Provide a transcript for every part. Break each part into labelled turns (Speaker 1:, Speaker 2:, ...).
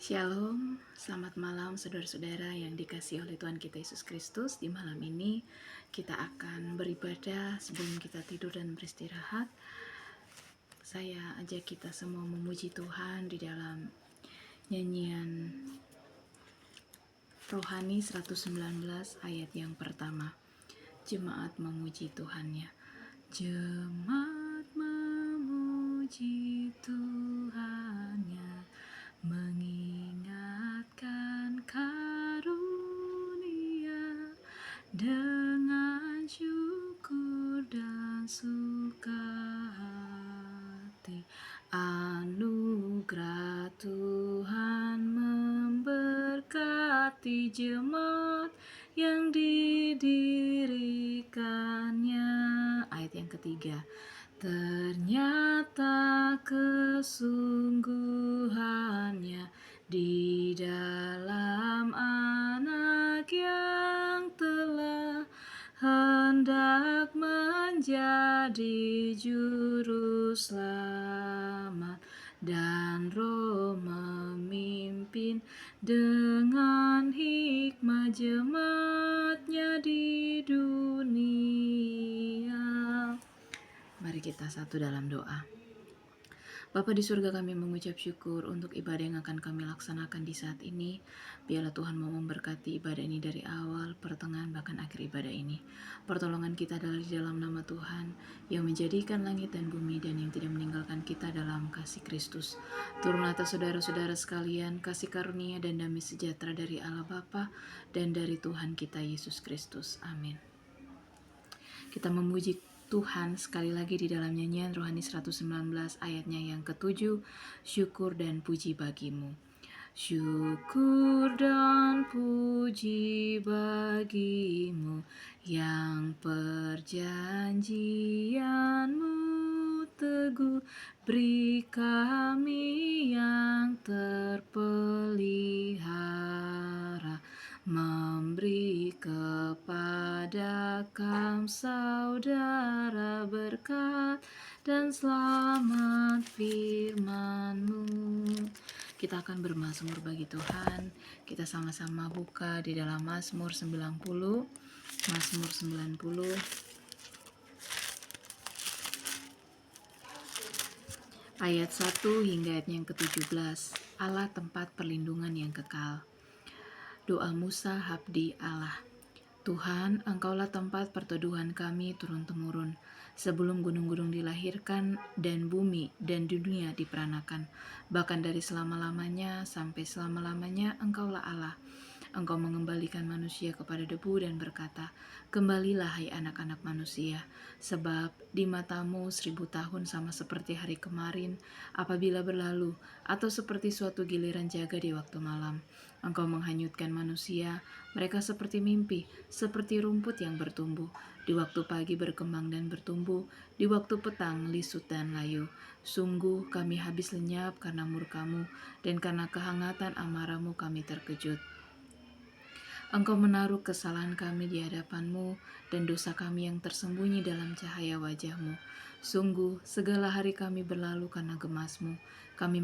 Speaker 1: Shalom, selamat malam saudara-saudara yang dikasihi oleh Tuhan kita Yesus Kristus. Di malam ini kita akan beribadah sebelum kita tidur dan beristirahat. Saya ajak kita semua memuji Tuhan di dalam nyanyian Rohani 119 ayat yang pertama. Jemaat memuji Tuhannya. Jemaat memuji Tuhannya, mengingatkan karunia dengan syukur dan sukahati. Anugerah Tuhan memberkati jemaat yang didirikannya. Ayat yang ketiga. Ternyata kesungguhannya di dalam anak yang telah hendak menjadi juru selamat, dan Roh memimpin dengan hikmat jemaatnya di dunia. Mari kita satu dalam doa. Bapa di surga, kami mengucap syukur untuk ibadah yang akan kami laksanakan di saat ini. Biarlah Tuhan mau memberkati ibadah ini dari awal, pertengahan, bahkan akhir ibadah ini. Pertolongan kita adalah di dalam nama Tuhan yang menjadikan langit dan bumi dan yang tidak meninggalkan kita dalam kasih Kristus. Turunlah atas saudara-saudara sekalian kasih karunia dan damai sejahtera dari Allah Bapa dan dari Tuhan kita Yesus Kristus. Amin. Kita memuji Tuhan sekali lagi di dalam nyanyian Rohani 119 ayatnya yang ke-7, syukur dan puji bagimu. Syukur dan puji bagimu yang perjanjianmu teguh, beri kami yang terpelihara, memberi kepada kami saudara berkat dan selamat firman-Mu. Kita akan bermazmur bagi Tuhan. Kita sama-sama buka di dalam Mazmur 90. Mazmur 90 ayat 1 hingga ayat yang ke-17. Allah tempat perlindungan yang kekal. Doa Musa Habdi Allah. Tuhan, Engkaulah tempat perteduhan kami turun-temurun, sebelum gunung-gunung dilahirkan dan bumi dan dunia diperanakan. Bahkan dari selama-lamanya sampai selama-lamanya Engkaulah Allah. Engkau mengembalikan manusia kepada debu dan berkata, kembalilah hai anak-anak manusia, sebab di matamu 1000 tahun sama seperti hari kemarin apabila berlalu, atau seperti suatu giliran jaga di waktu malam. Engkau menghanyutkan manusia, mereka seperti mimpi, seperti rumput yang bertumbuh. Di waktu pagi berkembang dan bertumbuh, di waktu petang lisut dan layu. Sungguh kami habis lenyap karena murka-Mu, dan karena kehangatan amarah-Mu kami terkejut. Engkau menaruh kesalahan kami di hadapan-Mu dan dosa kami yang tersembunyi dalam cahaya wajah-Mu. Sungguh segala hari kami berlalu karena gemas-Mu. Kami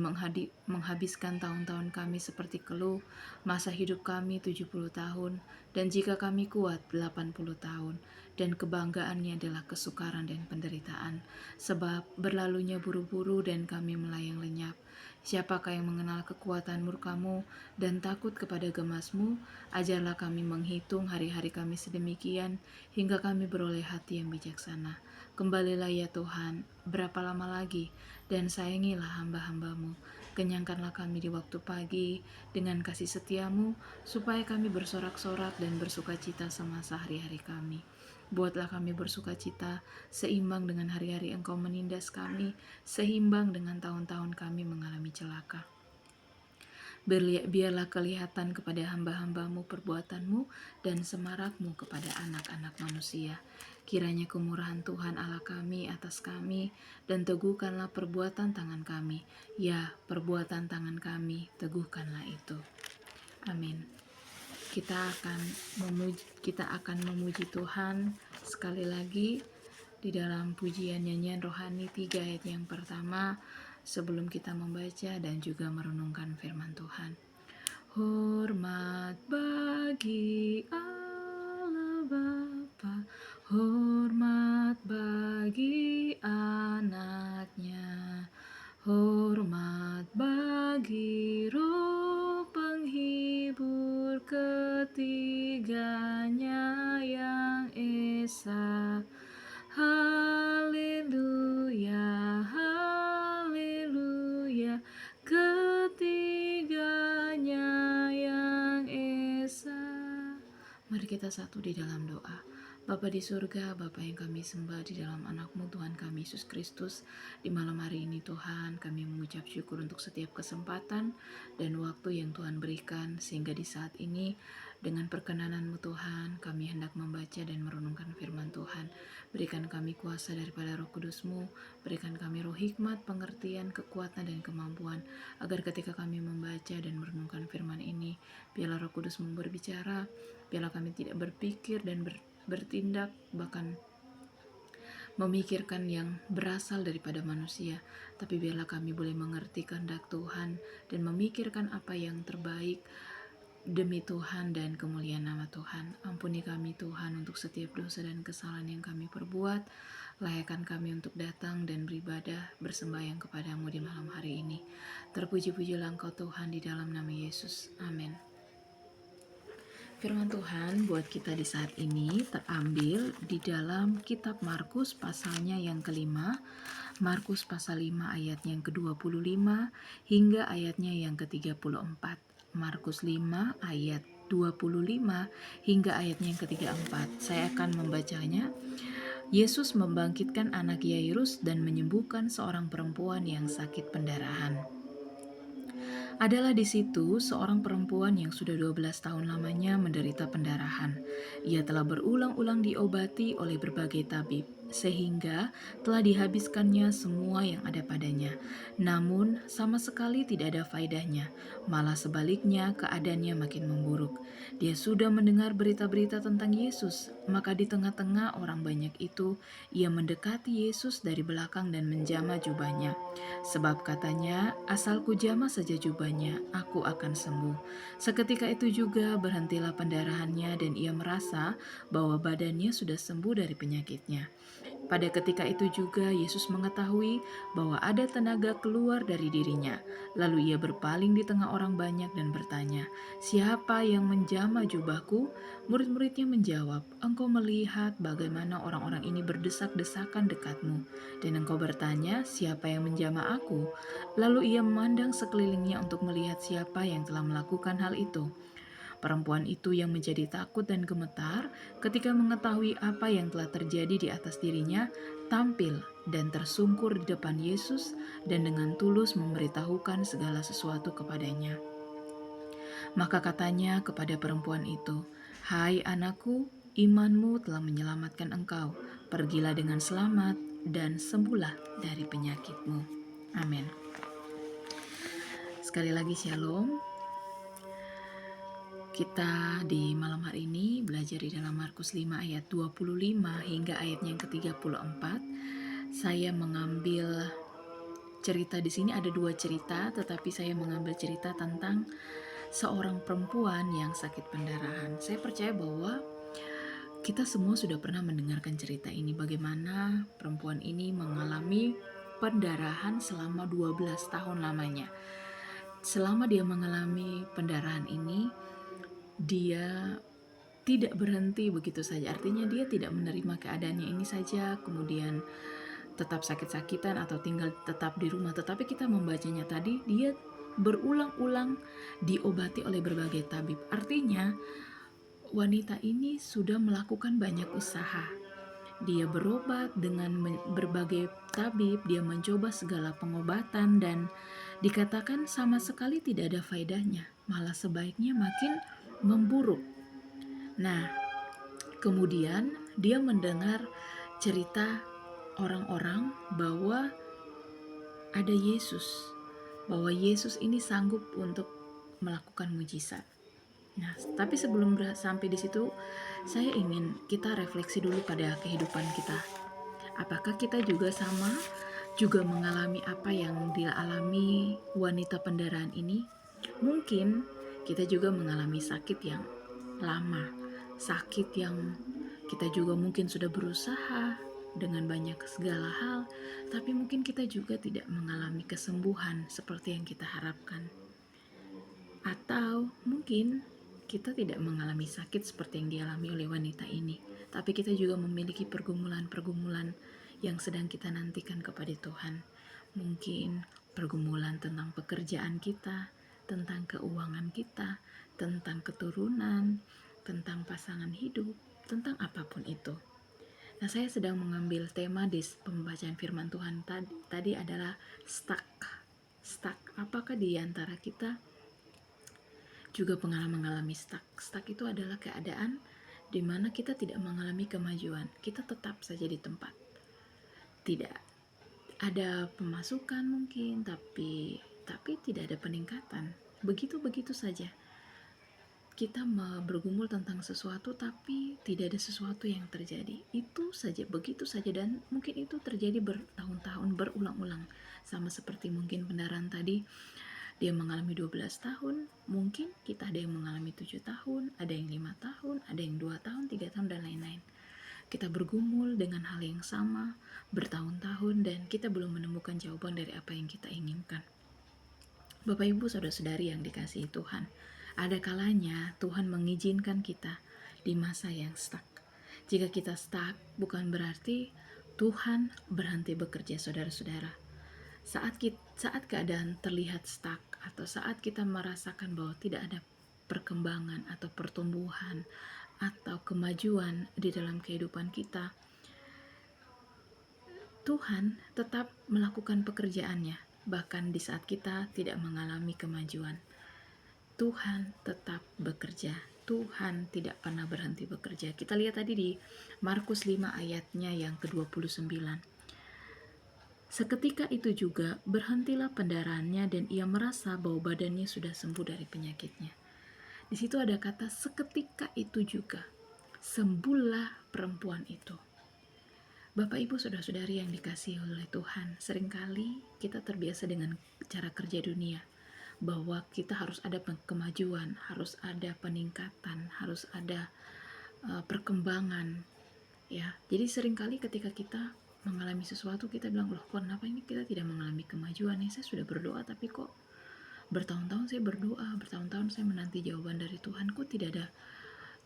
Speaker 1: menghabiskan tahun-tahun kami seperti keluh, masa hidup kami 70 tahun, dan jika kami kuat 80 tahun, dan kebanggaannya adalah kesukaran dan penderitaan, sebab berlalunya buru-buru dan kami melayang lenyap. Siapakah yang mengenal kekuatan murka-Mu dan takut kepada gemas-Mu? Ajarlah kami menghitung hari-hari kami sedemikian, hingga kami beroleh hati yang bijaksana. Kembalilah ya Tuhan, berapa lama lagi? Dan sayangilah hamba-hamba-Mu. Kenyangkanlah kami di waktu pagi dengan kasih setia-Mu, supaya kami bersorak-sorak dan bersukacita semasa hari-hari kami. Buatlah kami bersukacita, seimbang dengan hari-hari Engkau menindas kami, seimbang dengan tahun-tahun kami mengalami celaka. Biarlah kelihatan kepada hamba-hamba-Mu perbuatan-Mu dan semarak-Mu kepada anak-anak manusia. Kiranya kemurahan Tuhan Allah kami atas kami, dan teguhkanlah perbuatan tangan kami. Ya, perbuatan tangan kami, teguhkanlah itu. Amin. Kita akan memuji Tuhan sekali lagi di dalam pujian nyanyian rohani 3 ayat yang pertama sebelum kita membaca dan juga merenungkan firman Tuhan. Hormat bagi Allah Bapa, hormat bagi anaknya, hormat bagi Roh penghibur ketiganya yang esa. Haleluya, haleluya, ketiganya yang esa. Mari kita satu di dalam doa. Bapa di surga, Bapa yang kami sembah di dalam anak-Mu Tuhan kami Yesus Kristus. Di malam hari ini Tuhan, kami mengucap syukur untuk setiap kesempatan dan waktu yang Tuhan berikan, sehingga di saat ini dengan perkenanan-Mu Tuhan, kami hendak membaca dan merenungkan firman Tuhan. Berikan kami kuasa daripada Roh Kudus-Mu, berikan kami roh hikmat, pengertian, kekuatan, dan kemampuan, agar ketika kami membaca dan merenungkan firman ini, biarlah Roh Kudus-Mu berbicara, biarlah kami tidak berpikir dan bertindak, bahkan memikirkan yang berasal daripada manusia, tapi biarlah kami boleh mengerti kehendak Tuhan dan memikirkan apa yang terbaik demi Tuhan dan kemuliaan nama Tuhan. Ampuni kami Tuhan untuk setiap dosa dan kesalahan yang kami perbuat. Layakkan kami untuk datang dan beribadah bersembahyang kepadamu di malam hari ini. Terpuji-pujilah Engkau Tuhan di dalam nama Yesus. Amin. Firman Tuhan buat kita di saat ini terambil di dalam kitab Markus pasalnya yang kelima, Markus pasal 5 ayatnya yang ke-25 hingga ayatnya yang ke-34. Markus 5 ayat 25 hingga ayatnya yang ke-34. Saya akan membacanya. Yesus membangkitkan anak Yairus dan menyembuhkan seorang perempuan yang sakit pendarahan. Adalah di situ seorang perempuan yang sudah 12 tahun lamanya menderita pendarahan. Ia telah berulang-ulang diobati oleh berbagai tabib, sehingga telah dihabiskannya semua yang ada padanya. Namun sama sekali tidak ada faedahnya, malah sebaliknya keadaannya makin memburuk. Dia sudah mendengar berita-berita tentang Yesus, maka di tengah-tengah orang banyak itu, ia mendekati Yesus dari belakang dan menjamah jubahnya. Sebab katanya, asal ku jamah saja jubahnya, aku akan sembuh. Seketika itu juga berhentilah pendarahannya dan ia merasa bahwa badannya sudah sembuh dari penyakitnya. Pada ketika itu juga Yesus mengetahui bahwa ada tenaga keluar dari dirinya. Lalu ia berpaling di tengah orang banyak dan bertanya, "Siapa yang menjamah jubahku?" Murid-muridnya menjawab, "Engkau melihat bagaimana orang-orang ini berdesak-desakan dekatmu, dan engkau bertanya, siapa yang menjamah aku?" Lalu ia memandang sekelilingnya untuk melihat siapa yang telah melakukan hal itu. Perempuan itu yang menjadi takut dan gemetar ketika mengetahui apa yang telah terjadi di atas dirinya, tampil dan tersungkur di depan Yesus dan dengan tulus memberitahukan segala sesuatu kepadanya. Maka katanya kepada perempuan itu, "Hai anakku, imanmu telah menyelamatkan engkau. Pergilah dengan selamat dan sembuhlah dari penyakitmu." Amin. Sekali lagi shalom. Kita di malam hari ini belajar di dalam Markus 5 ayat 25 hingga ayatnya yang ke-34. Saya mengambil cerita di sini, ada dua cerita, tetapi saya mengambil cerita tentang seorang perempuan yang sakit pendarahan. Saya percaya bahwa kita semua sudah pernah mendengarkan cerita ini, bagaimana perempuan ini mengalami pendarahan selama 12 tahun lamanya. Selama dia mengalami pendarahan ini, dia tidak berhenti begitu saja. Artinya dia tidak menerima keadaannya ini saja, kemudian tetap sakit-sakitan atau tinggal tetap di rumah. Tetapi kita membacanya tadi, dia berulang-ulang diobati oleh berbagai tabib. Artinya wanita ini sudah melakukan banyak usaha. Dia berobat dengan berbagai tabib, dia mencoba segala pengobatan dan dikatakan sama sekali tidak ada faedahnya, malah sebaiknya makin memburuk. Nah, kemudian dia mendengar cerita orang-orang bahwa ada Yesus, bahwa Yesus ini sanggup untuk melakukan mujizat. Nah, tapi sebelum sampai di situ, saya ingin kita refleksi dulu pada kehidupan kita. Apakah kita juga sama, juga mengalami apa yang dialami wanita pendarahan ini? Mungkin Kita juga mengalami sakit yang lama, sakit yang kita juga mungkin sudah berusaha dengan banyak segala hal, tapi mungkin kita juga tidak mengalami kesembuhan seperti yang kita harapkan. Atau mungkin kita tidak mengalami sakit seperti yang dialami oleh wanita ini, tapi kita juga memiliki pergumulan-pergumulan yang sedang kita nantikan kepada Tuhan. Mungkin pergumulan tentang pekerjaan kita, tentang keuangan kita, tentang keturunan, tentang pasangan hidup, tentang apapun itu. Nah, saya sedang mengambil tema di pembacaan firman Tuhan tadi adalah stuck. Stuck, apakah di antara kita juga mengalami stuck? Stuck itu adalah keadaan di mana kita tidak mengalami kemajuan. Kita tetap saja di tempat. Tidak ada pemasukan mungkin, tapi tidak ada peningkatan. Begitu saja. Kita bergumul tentang sesuatu tapi tidak ada sesuatu yang terjadi. Itu saja, begitu saja, dan mungkin itu terjadi bertahun-tahun, berulang-ulang. Sama seperti mungkin pendaran tadi, dia mengalami 12 tahun, mungkin kita ada yang mengalami 7 tahun, ada yang 5 tahun, ada yang 2 tahun, 3 tahun, dan lain-lain. Kita bergumul dengan hal yang sama bertahun-tahun dan kita belum menemukan jawaban dari apa yang kita inginkan. Bapak Ibu saudara-saudari yang dikasihi Tuhan, ada kalanya Tuhan mengizinkan kita di masa yang stuck. Jika kita stuck, bukan berarti Tuhan berhenti bekerja, saudara-saudara. Saat keadaan terlihat stuck atau saat kita merasakan bahwa tidak ada perkembangan atau pertumbuhan atau kemajuan di dalam kehidupan kita, Tuhan tetap melakukan pekerjaannya, bahkan di saat kita tidak mengalami kemajuan. Tuhan tetap bekerja. Tuhan tidak pernah berhenti bekerja. Kita lihat tadi di Markus 5 ayatnya yang ke-29. Seketika itu juga berhentilah pendarahannya dan ia merasa bahwa badannya sudah sembuh dari penyakitnya. Di situ ada kata seketika itu juga. Sembuhlah perempuan itu. Bapak Ibu saudara-saudari yang dikasihi oleh Tuhan, seringkali kita terbiasa dengan cara kerja dunia, bahwa kita harus ada kemajuan, harus ada peningkatan, harus ada perkembangan, ya. Jadi seringkali ketika kita mengalami sesuatu, kita bilang, loh, kenapa ini kita tidak mengalami kemajuan? Saya sudah berdoa, tapi kok bertahun-tahun saya berdoa, bertahun-tahun saya menanti jawaban dari Tuhan, kok tidak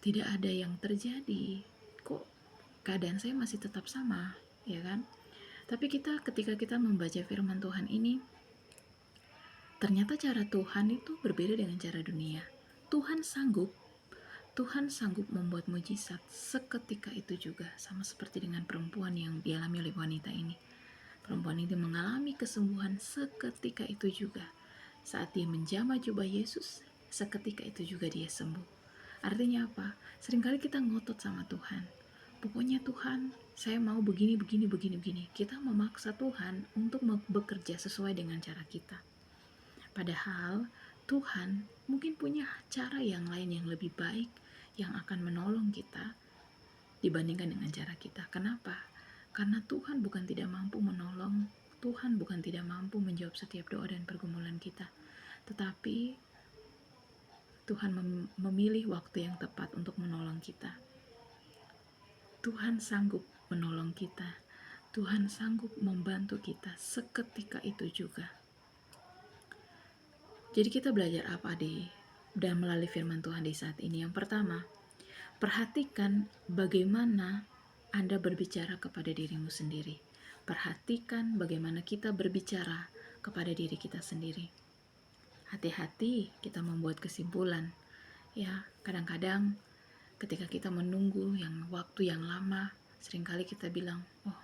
Speaker 1: ada yang terjadi? Kok keadaan saya masih tetap sama, ya kan? Tapi ketika kita membaca firman Tuhan ini, ternyata cara Tuhan itu berbeda dengan cara dunia. Tuhan sanggup membuat mujizat seketika itu juga, sama seperti dengan perempuan yang dialami oleh wanita ini. Perempuan ini mengalami kesembuhan seketika itu juga. Saat dia menjamah jubah Yesus, seketika itu juga dia sembuh. Artinya apa? Seringkali kita ngotot sama Tuhan. Pokoknya Tuhan, saya mau begini. Kita memaksa Tuhan untuk bekerja sesuai dengan cara kita. Padahal Tuhan mungkin punya cara yang lain yang lebih baik, yang akan menolong kita dibandingkan dengan cara kita. Kenapa? Karena Tuhan bukan tidak mampu menolong, Tuhan bukan tidak mampu menjawab setiap doa dan pergumulan kita, tetapi Tuhan memilih waktu yang tepat untuk menolong kita. Tuhan sanggup menolong kita. Tuhan sanggup membantu kita seketika itu juga. Jadi kita belajar apa dan melalui firman Tuhan di saat ini? Yang pertama, perhatikan bagaimana Anda berbicara kepada dirimu sendiri. Perhatikan bagaimana kita berbicara kepada diri kita sendiri. Hati-hati kita membuat kesimpulan. Ya, kadang-kadang ketika kita menunggu waktu yang lama, seringkali kita bilang, oh,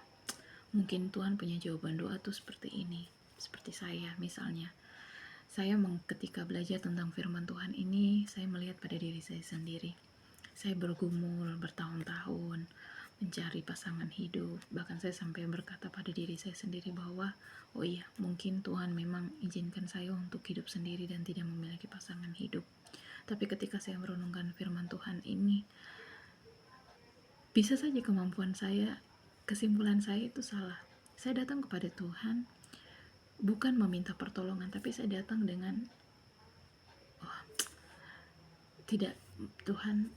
Speaker 1: mungkin Tuhan punya jawaban doa tuh seperti ini. Seperti saya misalnya. Saya ketika belajar tentang firman Tuhan ini, saya melihat pada diri saya sendiri. Saya bergumul bertahun-tahun, mencari pasangan hidup. Bahkan saya sampai berkata pada diri saya sendiri bahwa, oh iya, mungkin Tuhan memang izinkan saya untuk hidup sendiri dan tidak memiliki pasangan hidup. Tapi ketika saya merenungkan firman Tuhan ini, bisa saja kemampuan saya, kesimpulan saya itu salah. Saya datang kepada Tuhan, bukan meminta pertolongan, tapi saya datang dengan, tidak, Tuhan,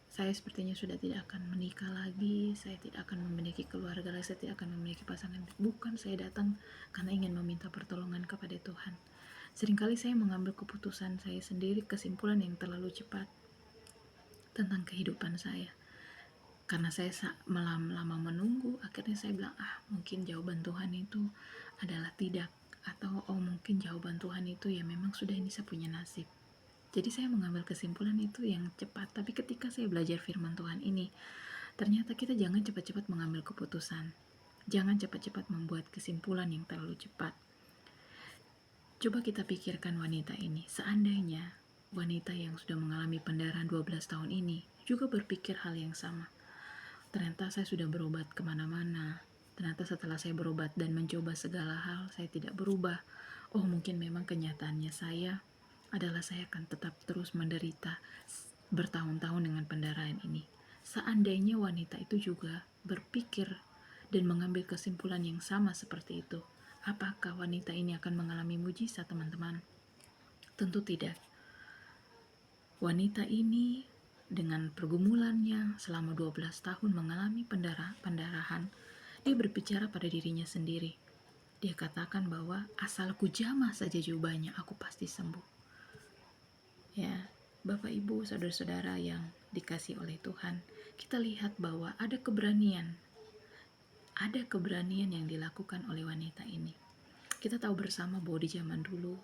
Speaker 1: saya sepertinya sudah tidak akan menikah lagi, saya tidak akan memiliki keluarga lagi, saya tidak akan memiliki pasangan. Bukan, saya datang karena ingin meminta pertolongan kepada Tuhan. Seringkali saya mengambil keputusan saya sendiri, kesimpulan yang terlalu cepat tentang kehidupan saya. Karena saya lama menunggu, akhirnya saya bilang, mungkin jawaban Tuhan itu adalah tidak. Atau, mungkin jawaban Tuhan itu ya memang sudah ini saya punya nasib. Jadi saya mengambil kesimpulan itu yang cepat. Tapi ketika saya belajar firman Tuhan ini, ternyata kita jangan cepat-cepat mengambil keputusan. Jangan cepat-cepat membuat kesimpulan yang terlalu cepat. Coba kita pikirkan wanita ini. Seandainya wanita yang sudah mengalami pendarahan 12 tahun ini juga berpikir hal yang sama. Ternyata saya sudah berobat kemana-mana. Ternyata setelah saya berobat dan mencoba segala hal, saya tidak berubah. Oh, mungkin memang kenyataannya saya adalah saya akan tetap terus menderita bertahun-tahun dengan pendarahan ini. Seandainya wanita itu juga berpikir dan mengambil kesimpulan yang sama seperti itu, apakah wanita ini akan mengalami mujizat, teman-teman? Tentu tidak. Wanita ini dengan pergumulannya selama 12 tahun mengalami pendarahan, dia berbicara pada dirinya sendiri. Dia katakan bahwa asalku jamah saja jubahnya, aku pasti sembuh. Ya, Bapak Ibu, saudara-saudara yang dikasih oleh Tuhan, kita lihat bahwa ada keberanian yang dilakukan oleh wanita ini. Kita tahu bersama bahwa di zaman dulu,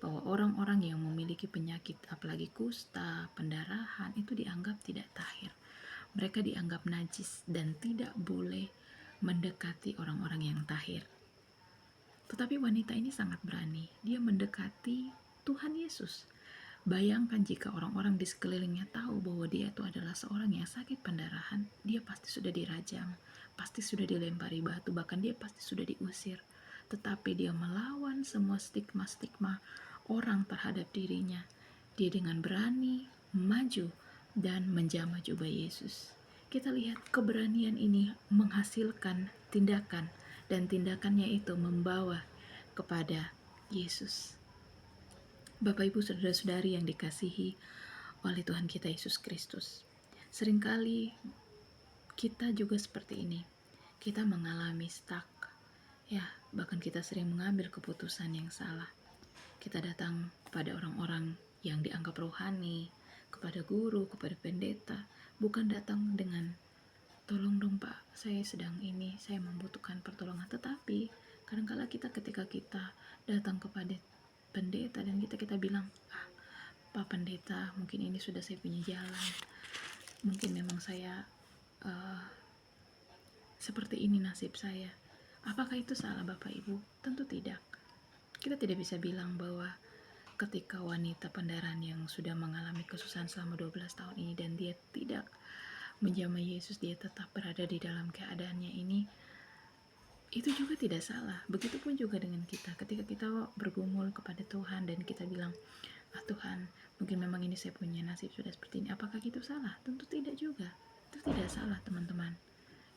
Speaker 1: bahwa orang-orang yang memiliki penyakit, apalagi kusta, pendarahan, itu dianggap tidak tahir. Mereka dianggap najis dan tidak boleh mendekati orang-orang yang tahir. Tetapi wanita ini sangat berani. Dia mendekati Tuhan Yesus. Bayangkan jika orang-orang di sekelilingnya tahu bahwa dia itu adalah seorang yang sakit pendarahan, dia pasti sudah dirajam, pasti sudah dilempari batu, bahkan dia pasti sudah diusir. Tetapi dia melawan semua stigma-stigma orang terhadap dirinya. Dia dengan berani maju dan menjamah jubah Yesus. Kita lihat keberanian ini menghasilkan tindakan, dan tindakannya itu membawa kepada Yesus. Bapak Ibu saudara-saudari yang dikasihi oleh Tuhan kita Yesus Kristus, seringkali kita juga seperti ini. Kita mengalami stuck, ya, bahkan kita sering mengambil keputusan yang salah. Kita datang kepada orang-orang yang dianggap rohani, kepada guru, kepada pendeta, bukan datang dengan tolong dong Pak, saya sedang ini, saya membutuhkan pertolongan. Tetapi kadang-kala ketika kita datang kepada pendeta dan kita bilang, Pak Pendeta, mungkin ini sudah saya punya jalan, mungkin memang saya seperti ini nasib saya. Apakah itu salah Bapak Ibu? Tentu tidak. Kita tidak bisa bilang bahwa ketika wanita pendarahan yang sudah mengalami kesusahan selama 12 tahun ini dan dia tidak menjamah Yesus, dia tetap berada di dalam keadaannya ini, itu juga tidak salah. Begitupun juga dengan kita, ketika kita bergumul kepada Tuhan dan kita bilang, Tuhan, mungkin memang ini saya punya nasib sudah seperti ini. Apakah itu salah? Tentu tidak juga. Itu tidak salah, teman-teman.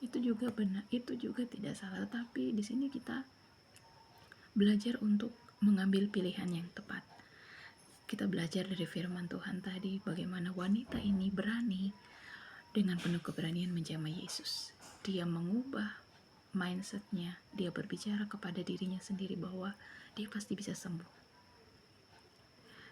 Speaker 1: Itu juga benar, itu juga tidak salah. Tetapi di sini kita belajar untuk mengambil pilihan yang tepat. Kita belajar dari firman Tuhan tadi, bagaimana wanita ini berani dengan penuh keberanian menjamah Yesus. Dia mengubah mindsetnya, dia berbicara kepada dirinya sendiri bahwa dia pasti bisa sembuh.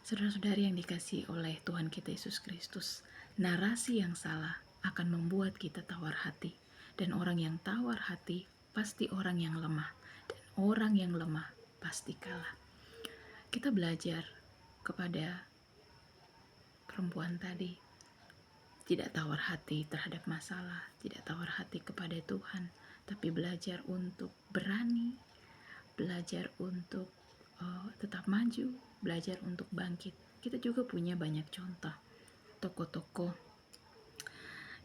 Speaker 1: Saudara-saudari yang dikasihi oleh Tuhan kita Yesus Kristus, narasi yang salah akan membuat kita tawar hati, dan orang yang tawar hati pasti orang yang lemah, dan orang yang lemah pasti kalah. Kita belajar kepada perempuan tadi, tidak tawar hati terhadap masalah, tidak tawar hati kepada Tuhan, tapi belajar untuk berani, belajar untuk tetap maju, belajar untuk bangkit. Kita juga punya banyak contoh tokoh-tokoh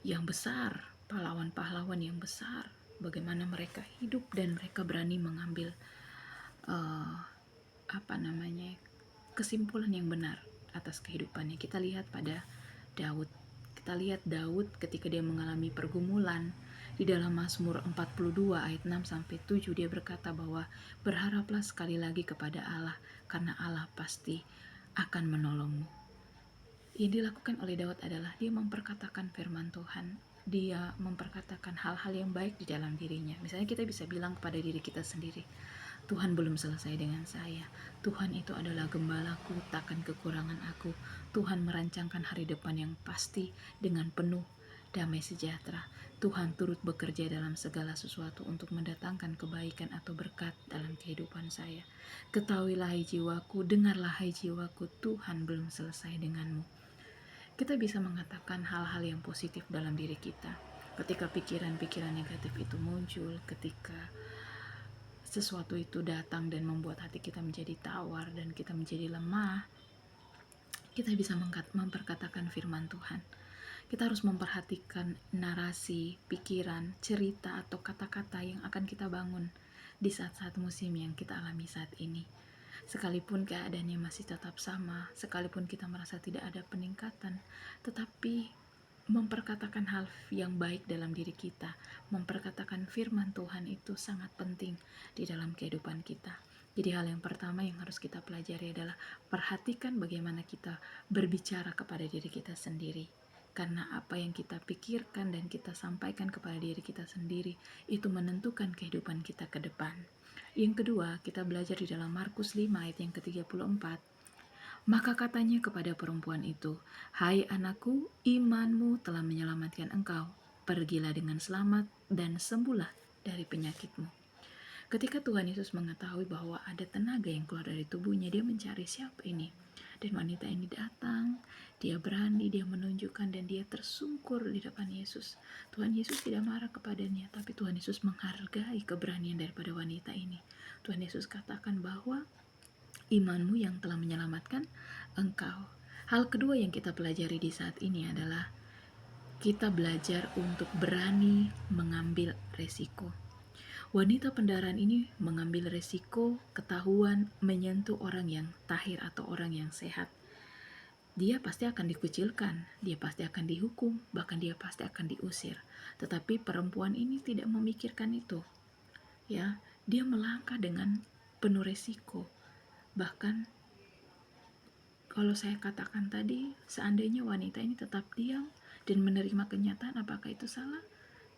Speaker 1: yang besar, pahlawan-pahlawan yang besar, bagaimana mereka hidup dan mereka berani mengambil kesimpulan yang benar atas kehidupannya. Kita lihat pada Daud. Kita lihat Daud ketika dia mengalami pergumulan di dalam Mazmur 42 ayat 6-7, dia berkata bahwa berharaplah sekali lagi kepada Allah, karena Allah pasti akan menolongmu. Yang dilakukan oleh Daud adalah dia memperkatakan firman Tuhan. Dia memperkatakan hal-hal yang baik di dalam dirinya. Misalnya kita bisa bilang kepada diri kita sendiri, Tuhan belum selesai dengan saya. Tuhan itu adalah gembalaku, takkan kekurangan aku. Tuhan merancangkan hari depan yang pasti dengan penuh damai sejahtera. Tuhan turut bekerja dalam segala sesuatu untuk mendatangkan kebaikan atau berkat dalam kehidupan saya. Ketahuilah hai jiwaku, dengarlah hai jiwaku, Tuhan belum selesai denganmu. Kita bisa mengatakan hal-hal yang positif dalam diri kita. Ketika pikiran-pikiran negatif itu muncul, ketika sesuatu itu datang dan membuat hati kita menjadi tawar dan kita menjadi lemah, kita bisa memperkatakan firman Tuhan. Kita harus memperhatikan narasi, pikiran, cerita, atau kata-kata yang akan kita bangun di saat-saat musim yang kita alami saat ini. Sekalipun keadaannya masih tetap sama, sekalipun kita merasa tidak ada peningkatan, tetapi memperkatakan hal yang baik dalam diri kita, memperkatakan firman Tuhan itu sangat penting di dalam kehidupan kita. Jadi hal yang pertama yang harus kita pelajari adalah perhatikan bagaimana kita berbicara kepada diri kita sendiri. Karena apa yang kita pikirkan dan kita sampaikan kepada diri kita sendiri itu menentukan kehidupan kita ke depan. Yang kedua, kita belajar di dalam Markus 5 ayat yang ke-34. Maka katanya kepada perempuan itu, "Hai anakku, imanmu telah menyelamatkan engkau. Pergilah dengan selamat dan sembuhlah dari penyakitmu." Ketika Tuhan Yesus mengetahui bahwa ada tenaga yang keluar dari tubuhnya, dia mencari siapa ini. Dan wanita ini datang, dia berani, dia menunjukkan, dan dia tersungkur di depan Yesus. Tuhan Yesus tidak marah kepadanya, tapi Tuhan Yesus menghargai keberanian daripada wanita ini. Tuhan Yesus katakan bahwa imanmu yang telah menyelamatkan engkau. Hal kedua yang kita pelajari di saat ini adalah kita belajar untuk berani mengambil resiko. Wanita pendaraan ini mengambil resiko ketahuan menyentuh orang yang tahir atau orang yang sehat. Dia pasti akan dikucilkan, dia pasti akan dihukum, bahkan dia pasti akan diusir. Tetapi perempuan ini tidak memikirkan itu. Ya, dia melangkah dengan penuh resiko. Bahkan kalau saya katakan tadi, seandainya wanita ini tetap diam dan menerima kenyataan, apakah itu salah?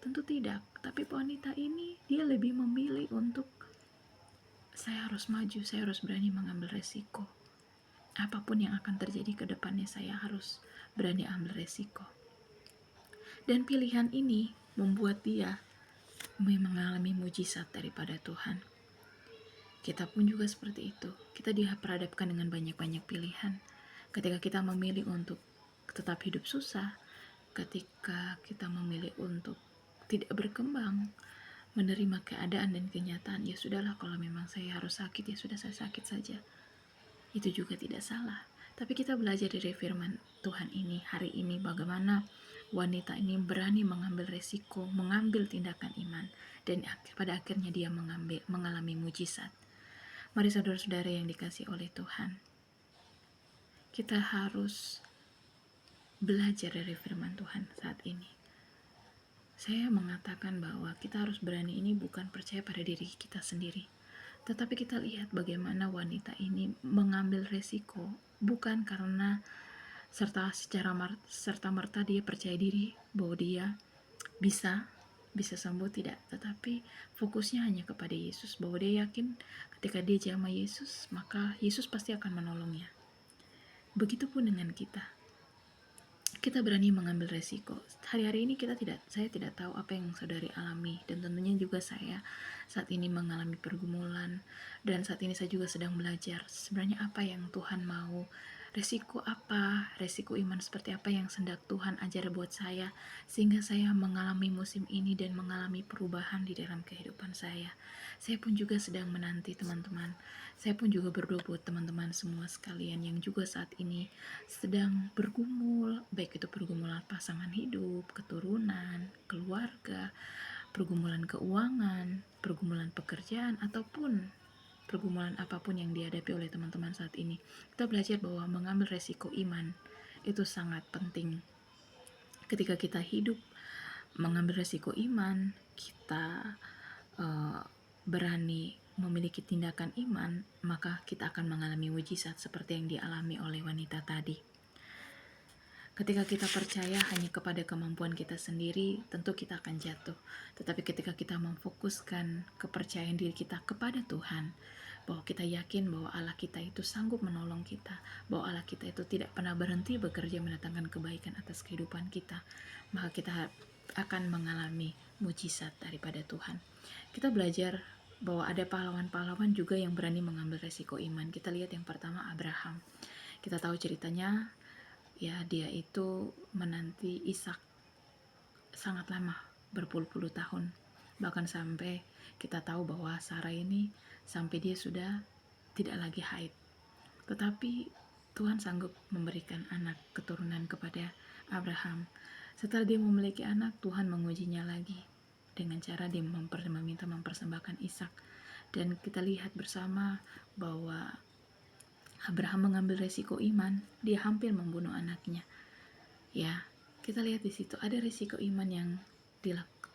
Speaker 1: Tentu tidak. Tapi wanita ini dia lebih memilih untuk saya harus maju, saya harus berani mengambil resiko. Apapun yang akan terjadi ke depannya, saya harus berani ambil resiko. Dan pilihan ini membuat dia mengalami mujizat daripada Tuhan. Kita pun juga seperti itu. Kita diperhadapkan dengan banyak-banyak pilihan. Ketika kita memilih untuk tetap hidup susah, ketika kita memilih untuk tidak berkembang, menerima keadaan dan kenyataan, ya sudahlah, kalau memang saya harus sakit, ya sudah, saya sakit saja. Itu juga tidak salah. Tapi kita belajar dari firman Tuhan ini hari ini, bagaimana wanita ini berani mengambil resiko, mengambil tindakan iman, dan pada akhirnya dia mengalami mujizat. Mari saudara-saudara yang dikasihi oleh Tuhan, kita harus belajar dari firman Tuhan saat ini. Saya mengatakan bahwa kita harus berani ini bukan percaya pada diri kita sendiri, tetapi kita lihat bagaimana wanita ini mengambil resiko, bukan karena serta-merta dia percaya diri bahwa dia bisa sembuh, tidak, tetapi fokusnya hanya kepada Yesus, bahwa dia yakin ketika dia jamah Yesus, maka Yesus pasti akan menolongnya. Begitupun dengan kita. Kita berani mengambil resiko. Hari-hari ini saya tidak tahu apa yang saudari alami, dan tentunya juga saya saat ini mengalami pergumulan, dan saat ini saya juga sedang belajar sebenarnya apa yang Tuhan mau, resiko apa, resiko iman seperti apa yang hendak Tuhan ajar buat saya, sehingga saya mengalami musim ini dan mengalami perubahan di dalam kehidupan saya. Saya pun juga sedang menanti teman-teman. Saya pun juga berdoa buat teman-teman semua sekalian yang juga saat ini sedang bergumul, baik itu pergumulan pasangan hidup, keturunan, keluarga, pergumulan keuangan, pergumulan pekerjaan, ataupun pergumulan apapun yang dihadapi oleh teman-teman saat ini. Kita belajar bahwa mengambil resiko iman itu sangat penting. Ketika kita hidup mengambil resiko iman, kita berani memiliki tindakan iman, maka kita akan mengalami mujizat seperti yang dialami oleh wanita tadi. Ketika kita percaya hanya kepada kemampuan kita sendiri, tentu kita akan jatuh. Tetapi ketika kita memfokuskan kepercayaan diri kita kepada Tuhan, bahwa kita yakin bahwa Allah kita itu sanggup menolong kita, bahwa Allah kita itu tidak pernah berhenti bekerja mendatangkan kebaikan atas kehidupan kita, maka kita akan mengalami mujizat daripada Tuhan. Kita belajar bahwa ada pahlawan-pahlawan juga yang berani mengambil resiko iman. Kita lihat yang pertama Abraham. Kita tahu ceritanya, ya, dia itu menanti Ishak sangat lama, berpuluh-puluh tahun. Bahkan sampai kita tahu bahwa Sarah ini sampai dia sudah tidak lagi haid. Tetapi Tuhan sanggup memberikan anak keturunan kepada Abraham. Setelah dia memiliki anak, Tuhan mengujinya lagi dengan cara dia meminta mempersembahkan Ishak. Dan kita lihat bersama bahwa Abraham mengambil resiko iman, dia hampir membunuh anaknya. Ya, kita lihat di situ ada resiko iman yang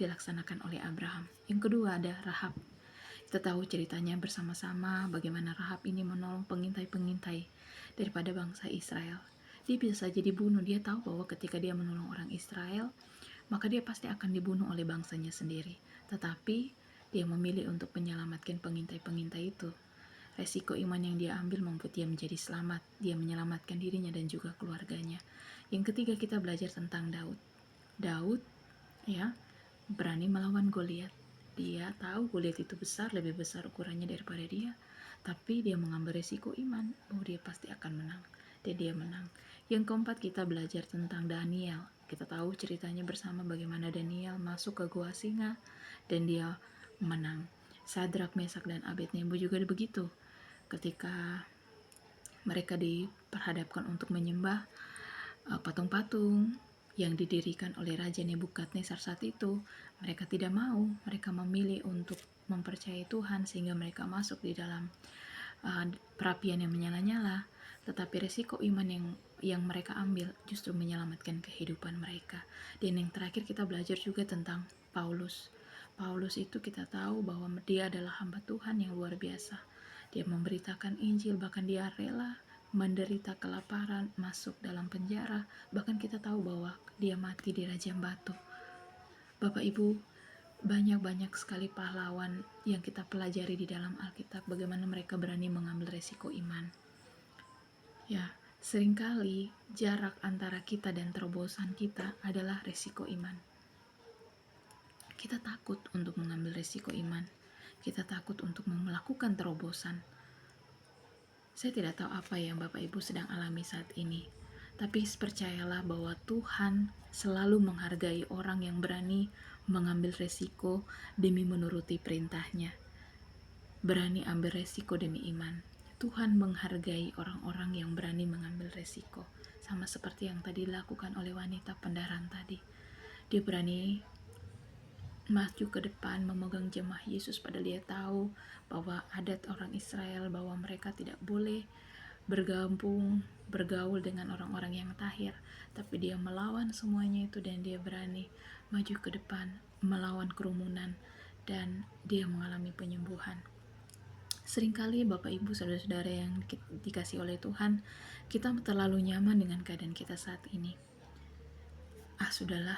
Speaker 1: dilaksanakan oleh Abraham. Yang kedua ada Rahab. Kita tahu ceritanya bersama-sama bagaimana Rahab ini menolong pengintai-pengintai daripada bangsa Israel. Dia bisa saja dibunuh. Dia tahu bahwa ketika dia menolong orang Israel, maka dia pasti akan dibunuh oleh bangsanya sendiri. Tetapi dia memilih untuk menyelamatkan pengintai-pengintai itu. Resiko iman yang dia ambil membuat dia menjadi selamat. Dia menyelamatkan dirinya dan juga keluarganya. Yang ketiga kita belajar tentang Daud. Daud, ya, berani melawan Goliat. Dia tahu Goliat itu besar, lebih besar ukurannya daripada dia, tapi dia mengambil resiko iman bahwa dia pasti akan menang. Dan dia menang. Yang keempat kita belajar tentang Daniel. Kita tahu ceritanya bersama bagaimana Daniel masuk ke gua singa dan dia menang. Sadrak, Mesak, dan Abednego juga begitu. Ketika mereka diperhadapkan untuk menyembah patung-patung yang didirikan oleh Raja Nebukadnezar saat itu, mereka tidak mau. Mereka memilih untuk mempercayai Tuhan sehingga mereka masuk di dalam perapian yang menyala-nyala. Tetapi resiko iman yang mereka ambil justru menyelamatkan kehidupan mereka. Dan yang terakhir kita belajar juga tentang Paulus. Paulus itu kita tahu bahwa dia adalah hamba Tuhan yang luar biasa. Dia memberitakan Injil, bahkan dia rela menderita kelaparan, masuk dalam penjara, bahkan kita tahu bahwa dia mati di Rajam Batu. Bapak Ibu, banyak sekali pahlawan yang kita pelajari di dalam Alkitab, bagaimana mereka berani mengambil resiko iman. Ya, seringkali jarak antara kita dan terobosan kita adalah resiko iman. Kita takut untuk mengambil resiko iman. Kita takut untuk melakukan terobosan. Saya tidak tahu apa yang Bapak Ibu sedang alami saat ini, tapi percayalah bahwa Tuhan selalu menghargai orang yang berani mengambil resiko demi menuruti perintahnya. Berani ambil resiko demi iman. Tuhan menghargai orang-orang yang berani mengambil resiko. Sama seperti yang tadi dilakukan oleh wanita pendaran tadi. Dia berani maju ke depan memegang jemaah Yesus, padahal dia tahu bahwa adat orang Israel bahwa mereka tidak boleh bergaul dengan orang-orang yang tahir, tapi dia melawan semuanya itu dan dia berani maju ke depan melawan kerumunan dan dia mengalami penyembuhan. Seringkali Bapak Ibu saudara-saudara yang dikasih oleh Tuhan, kita terlalu nyaman dengan keadaan kita saat ini. Sudahlah,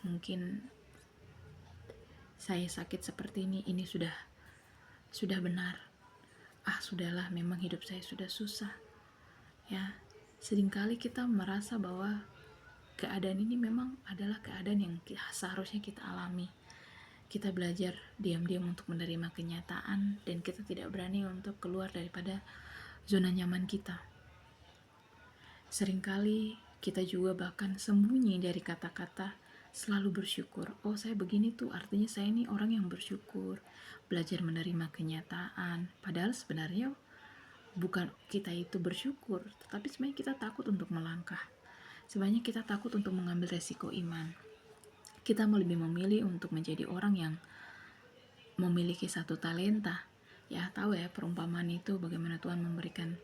Speaker 1: mungkin saya sakit seperti ini sudah benar. Sudahlah, memang hidup saya sudah susah. Ya, seringkali kita merasa bahwa keadaan ini memang adalah keadaan yang seharusnya kita alami. Kita belajar diam-diam untuk menerima kenyataan dan kita tidak berani untuk keluar daripada zona nyaman kita. Seringkali kita juga bahkan sembunyi dari kata-kata selalu bersyukur. Saya begini tuh, artinya saya ini orang yang bersyukur. Belajar menerima kenyataan. Padahal sebenarnya bukan kita itu bersyukur, tetapi sebenarnya kita takut untuk melangkah. Sebenarnya kita takut untuk mengambil resiko iman. Kita lebih memilih untuk menjadi orang yang memiliki satu talenta. Ya, tahu ya perumpamaan itu bagaimana Tuhan memberikan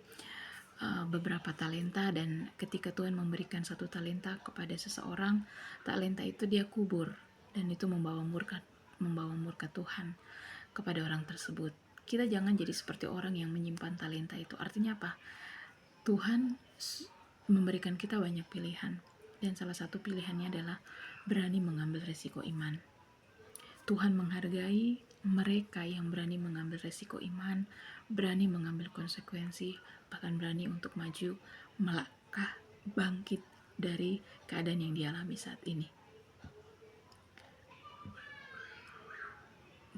Speaker 1: beberapa talenta, dan ketika Tuhan memberikan satu talenta kepada seseorang, talenta itu dia kubur dan itu membawa murka Tuhan kepada orang tersebut. Kita jangan jadi seperti orang yang menyimpan talenta itu. Artinya apa? Tuhan memberikan kita banyak pilihan Dan salah satu pilihannya adalah berani mengambil resiko iman. Tuhan menghargai mereka yang berani mengambil resiko iman, berani mengambil konsekuensi, bahkan berani untuk maju, melangkah, bangkit dari keadaan yang dialami saat ini.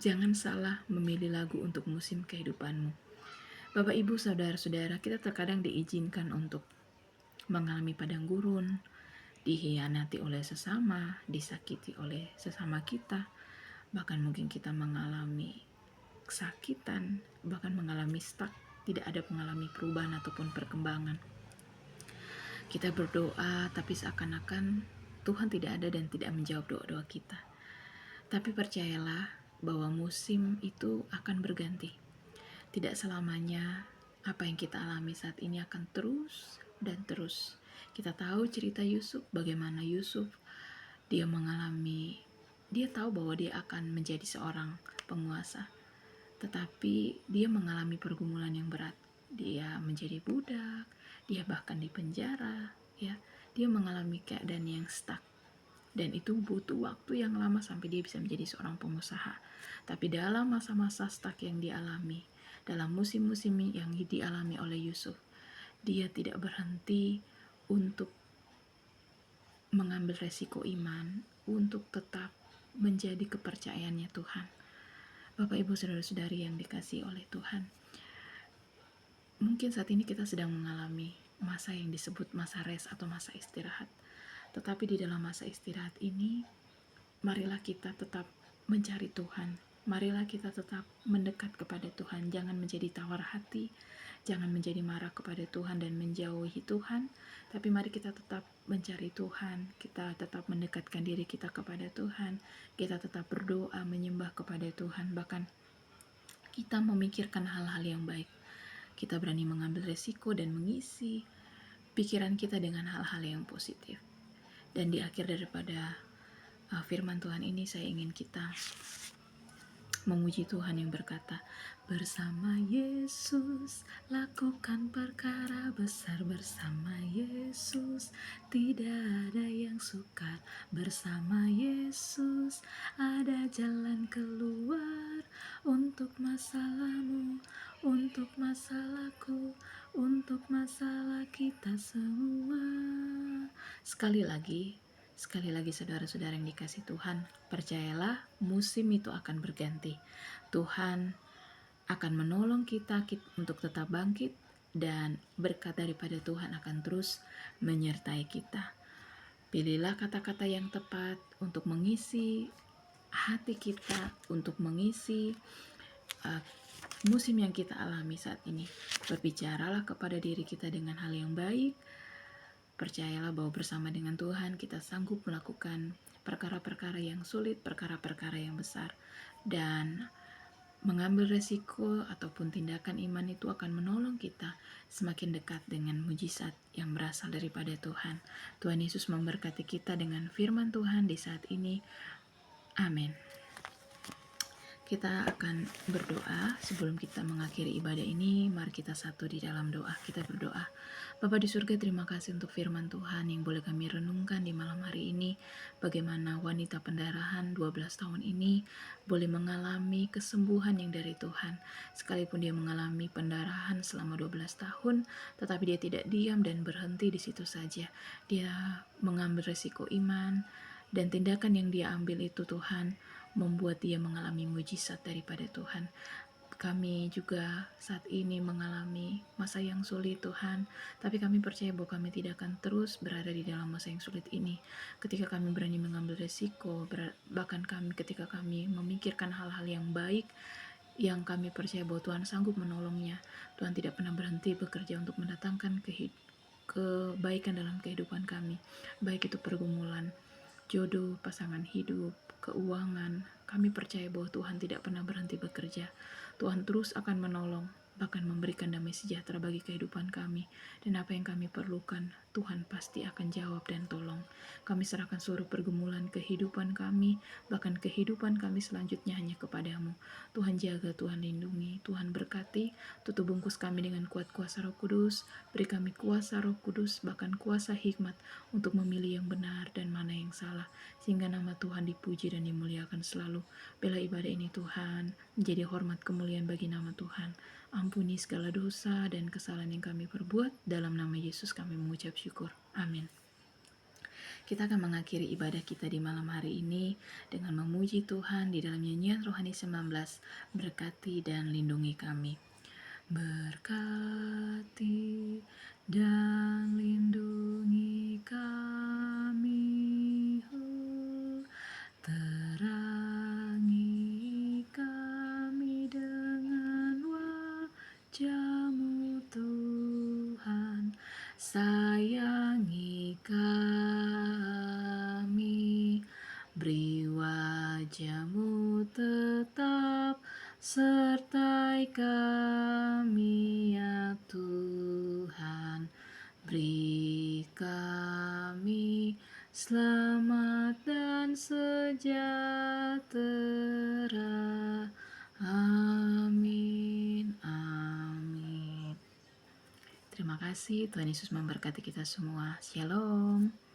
Speaker 1: Jangan salah memilih lagu untuk musim kehidupanmu. Bapak, Ibu, Saudara-saudara, kita terkadang diizinkan untuk mengalami padang gurun, dikhianati oleh sesama, disakiti oleh sesama kita, bahkan mungkin kita mengalami kesakitan, bahkan mengalami stuck, tidak ada mengalami perubahan ataupun perkembangan. Kita berdoa, tapi seakan-akan Tuhan tidak ada dan tidak menjawab doa-doa kita. Tapi percayalah bahwa musim itu akan berganti. Tidak selamanya apa yang kita alami saat ini akan terus dan terus. Kita tahu cerita Yusuf, bagaimana Yusuf dia tahu bahwa dia akan menjadi seorang penguasa, tetapi dia mengalami pergumulan yang berat. Dia menjadi budak, dia bahkan di penjara, ya. Dia mengalami keadaan yang stuck, dan itu butuh waktu yang lama sampai dia bisa menjadi seorang pengusaha. Tapi dalam masa-masa stuck yang dialami, dalam musim-musim yang dialami oleh Yusuf, dia tidak berhenti untuk mengambil resiko iman, untuk tetap menjadi kepercayaannya Tuhan. Bapak, Ibu, Saudara-saudari yang dikasihi oleh Tuhan, mungkin saat ini kita sedang mengalami masa yang disebut masa rest atau masa istirahat. Tetapi di dalam masa istirahat ini, marilah kita tetap mencari Tuhan. Marilah kita tetap mendekat kepada Tuhan. Jangan menjadi tawar hati, jangan menjadi marah kepada Tuhan dan menjauhi Tuhan. Tapi mari kita tetap mencari Tuhan, kita tetap mendekatkan diri kita kepada Tuhan, kita tetap berdoa, menyembah kepada Tuhan. Bahkan kita memikirkan hal-hal yang baik. Kita berani mengambil resiko dan mengisi pikiran kita dengan hal-hal yang positif. Dan di akhir daripada firman Tuhan ini, saya ingin kita memuji Tuhan yang berkata, bersama Yesus lakukan perkara besar, bersama Yesus tidak ada yang sukar, bersama Yesus ada jalan keluar untuk masalahmu, untuk masalahku, untuk masalah kita semua. Sekali lagi saudara-saudara yang dikasih Tuhan, percayalah musim itu akan berganti. Tuhan akan menolong kita untuk tetap bangkit, dan berkat daripada Tuhan akan terus menyertai kita. Pilihlah kata-kata yang tepat untuk mengisi hati kita, untuk mengisi musim yang kita alami saat ini. Berbicaralah kepada diri kita dengan hal yang baik. Percayalah bahwa bersama dengan Tuhan kita sanggup melakukan perkara-perkara yang sulit, perkara-perkara yang besar. Dan mengambil resiko ataupun tindakan iman itu akan menolong kita semakin dekat dengan mujizat yang berasal daripada Tuhan. Tuhan Yesus memberkati kita dengan firman Tuhan di saat ini. Amin. Kita akan berdoa. Sebelum kita mengakhiri ibadah ini, mari kita satu di dalam doa. Kita berdoa. Bapa di surga, terima kasih untuk firman Tuhan yang boleh kami renungkan di malam hari ini. Bagaimana wanita pendarahan 12 tahun ini boleh mengalami kesembuhan yang dari Tuhan. Sekalipun dia mengalami pendarahan selama 12 tahun, tetapi dia tidak diam dan berhenti di situ saja. Dia mengambil resiko iman, dan tindakan yang dia ambil itu Tuhan membuat dia mengalami mujizat daripada Tuhan. Kami juga saat ini mengalami masa yang sulit Tuhan, tapi kami percaya bahwa kami tidak akan terus berada di dalam masa yang sulit ini. Ketika kami berani mengambil resiko, bahkan ketika kami memikirkan hal-hal yang baik, yang kami percaya bahwa Tuhan sanggup menolongnya. Tuhan tidak pernah berhenti bekerja untuk mendatangkan kebaikan dalam kehidupan kami, baik itu pergumulan, jodoh, pasangan hidup, keuangan. Kami percaya bahwa Tuhan tidak pernah berhenti bekerja. Tuhan terus akan menolong bahkan memberikan damai sejahtera bagi kehidupan kami. Dan apa yang kami perlukan, Tuhan pasti akan jawab dan tolong. Kami serahkan seluruh pergumulan kehidupan kami, bahkan kehidupan kami selanjutnya hanya kepadamu. Tuhan jaga, Tuhan lindungi, Tuhan berkati, tutup bungkus kami dengan kuat kuasa Roh Kudus, beri kami kuasa Roh Kudus, bahkan kuasa hikmat untuk memilih yang benar dan mana yang salah, sehingga nama Tuhan dipuji dan dimuliakan selalu. Bela ibadah ini Tuhan, menjadi hormat kemuliaan bagi nama Tuhan. Ampuni segala dosa dan kesalahan yang kami perbuat, dalam nama Yesus kami mengucap syukur. Amin. Kita akan mengakhiri ibadah kita di malam hari ini dengan memuji Tuhan di dalam nyanyian rohani 19, berkati dan lindungi kami. Berkati dan lindungi kami, terangi kami dengan wajah-Mu Tuhan, sayangi kami, beri wajah-Mu tetap sertai kami ya Tuhan, beri kami selamat dan sejahtera. Amin, amin. Terima kasih, Tuhan Yesus memberkati kita semua. Shalom.